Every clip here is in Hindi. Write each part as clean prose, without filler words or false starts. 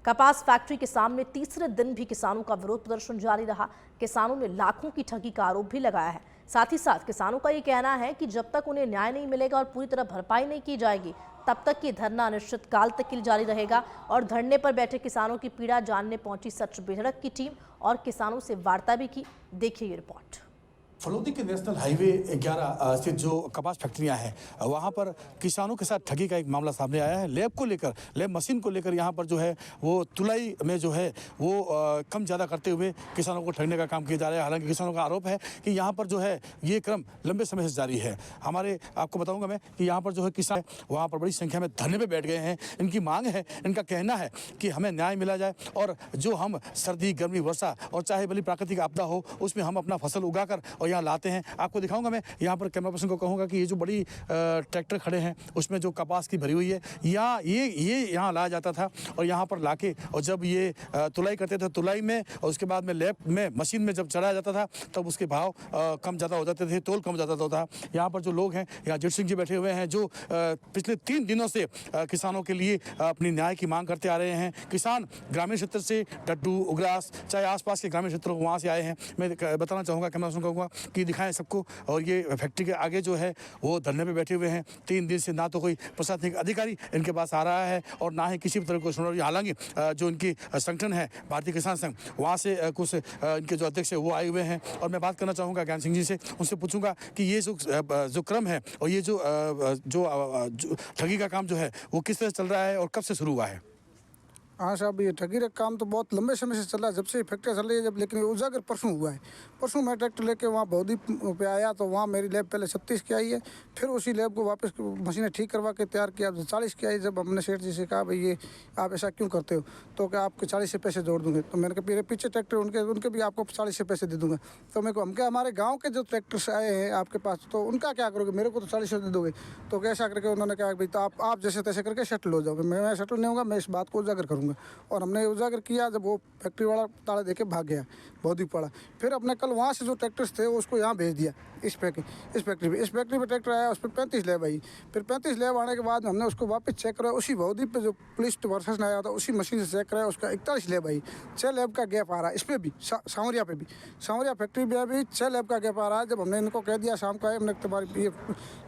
कपास फैक्ट्री के सामने तीसरे दिन भी किसानों का विरोध प्रदर्शन जारी रहा। किसानों ने लाखों की ठगी का आरोप भी लगाया है। साथ ही साथ किसानों का ये कहना है कि जब तक उन्हें न्याय नहीं मिलेगा और पूरी तरह भरपाई नहीं की जाएगी, तब तक ये धरना अनिश्चित काल तक के लिए जारी रहेगा। और धरने पर बैठे किसानों की पीड़ा जानने पहुंची सच बेहड़क की टीम और किसानों से वार्ता भी की। देखिए ये रिपोर्ट। फलोदी के नेशनल हाईवे 11 स्थित जो कपास फैक्ट्रियां हैं, वहां पर किसानों के साथ ठगी का एक मामला सामने आया है। लैब को लेकर, लैब मशीन को लेकर यहां पर जो है वो तुलाई में जो है वो कम ज़्यादा करते हुए किसानों को ठगने का काम किया जा रहा है। हालांकि किसानों का आरोप है कि यहाँ पर जो है ये क्रम लंबे समय से जारी है। आपको बताऊँगा मैं कि यहाँ पर जो है किसान वहाँ पर बड़ी संख्या में धरने पर बैठ गए हैं। इनकी मांग है, इनका कहना है कि हमें न्याय मिला जाए और जो हम सर्दी, गर्मी, वर्षा और चाहे भली प्राकृतिक आपदा हो, उसमें हम अपना फसल उगाकर और यहाँ लाते हैं। आपको दिखाऊंगा मैं, यहाँ पर कैमरा पर्सन को कहूँगा कि ये जो बड़ी ट्रैक्टर खड़े हैं उसमें जो कपास की भरी हुई है, ये यहाँ लाया जाता था और यहाँ पर लाके और जब ये तुलाई करते थे, तुलाई में और उसके बाद में लैब में मशीन में जब चढ़ाया जाता था तब उसके भाव कम ज़्यादा हो जाते थे, तोल कम हो जाता था। यहाँ पर जो लोग हैं, यहाँ जित सिंह जी बैठे हुए हैं जो पिछले 3 दिनों से किसानों के लिए अपनी न्याय की मांग करते आ रहे हैं। किसान ग्रामीण क्षेत्र से डड्डू, उग्रास, चाहे आसपास के ग्रामीण क्षेत्रों वहाँ से आए हैं। मैं बताना चाहूँगा, कैमरा पर्सन कहूँगा कि दिखाएं सबको। और ये फैक्ट्री के आगे जो है वो धरने पे बैठे हुए हैं। 3 दिन से ना तो कोई प्रशासनिक अधिकारी इनके पास आ रहा है और ना ही किसी भी तरह को सुनवाई। हालांकि जो इनकी संगठन है भारतीय किसान संघ, वहाँ से कुछ इनके जो अध्यक्ष है वो आए हुए हैं। और मैं बात करना चाहूँगा ज्ञान सिंह जी से, उनसे पूछूंगा कि ये जो क्रम है और ये जो ठगी का काम जो है वो किस तरह चल रहा है और कब से शुरू हुआ है? हाँ साहब, ये ठगी का काम तो बहुत लंबे समय से चल रहा है, जब से फैक्ट्री चल रही है। लेकिन उजागर परसों हुआ है। परसों मैं ट्रैक्टर लेके वहाँ बौद्धी पे आया तो वहाँ मेरी लैब पहले 36 की आई है, फिर उसी लैब को वापस मशीनें ठीक करवा के तैयार किया 40 की आई। जब हमने सेठ जी से कहा भाई ये आप ऐसा क्यों करते हो, तो क्या आपके 40 से पैसे जोड़ दूँगे। तो मैंने कहा मेरे पीछे ट्रैक्टर उनके भी आपको 40 से पैसे दे दूँगा। तो मेरे को हम क्या, हमारे गाँव के जो ट्रैक्टर्स आए हैं आपके पास, तो उनका क्या करोगे, मेरे को तो 40 दे दोगे। तो कैसा करके उन्होंने कहा भाई तो आप जैसे तैसे करके सेटल हो जाओगे। मैं सेटल नहीं होगा, मैं इस बात को उजागर करूँगा। और हमने उजागर किया। जब वो फैक्ट्री वाला ताला देके भाग गया, बहुत ही पड़ा। फिर अपने कल वहाँ से जो ट्रैक्टर्स थे उसको यहाँ भेज दिया इस फैक्ट्री पे ट्रैक्टर आया, उस पर 35 लैब आई। फिर 35 लैब आने के बाद हमने उसको वापस चेक कराया। उसी बहुदीप पे जो पुलिस प्रशासन आया था उसी मशीन से चेक कराया, उसका 41 लैब आई। 6 लैब का गैप आ रहा है। इस पर भी सांवरिया पे भी, सांवरिया फैक्ट्री में भी 6 लैब का गैप आ रहा है। जब हमने इनको कह दिया शाम को आए, हमने तुम्हारी ये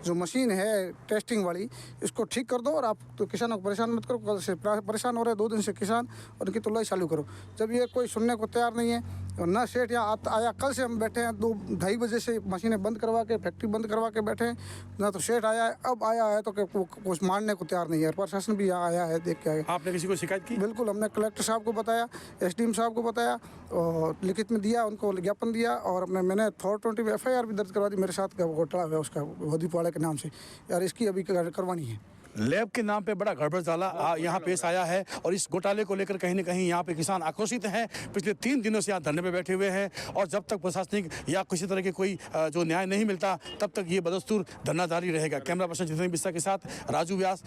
जो मशीन है टेस्टिंग वाली, इसको ठीक कर दो और आप तो किसानों को परेशान मत करो। कल से परेशान हो रहे 2 दिन से किसान, और इनकी तुलाई चालू करो। जब ये कोई सुनने को तैयार नहीं है और ना सेठ यहाँ आया। कल से हम बैठे हैं 2-2:30 बजे से मशीनें बंद करवा के, फैक्ट्री बंद करवा के बैठे हैं। ना तो सेठ आया है, अब आया है तो कुछ मानने को तैयार नहीं है। प्रशासन भी यहाँ आया है, देख के आया। आपने किसी को शिकायत की? बिल्कुल, हमने कलेक्टर साहब को बताया, SDM साहब को बताया और लिखित में दिया, उनको ज्ञापन दिया। और मैंने 420 में FIR भी दर्ज करवा दी। मेरे साथ का घोटाला है उसका होदीपाड़ा के नाम से, यार इसकी अभी करवानी है। लैब के नाम पे बड़ा गड़बड़झाला यहाँ पेश आया है और इस घोटाले को लेकर कहीं न कहीं यहाँ पे किसान आक्रोशित हैं। पिछले 3 दिनों से यहाँ धरने पे बैठे हुए हैं और जब तक प्रशासनिक या किसी तरह के कोई जो न्याय नहीं मिलता तब तक ये बदस्तूर धरना जारी रहेगा। कैमरा पर्सन जितेंद्र बिस्सा के साथ राजू व्यास।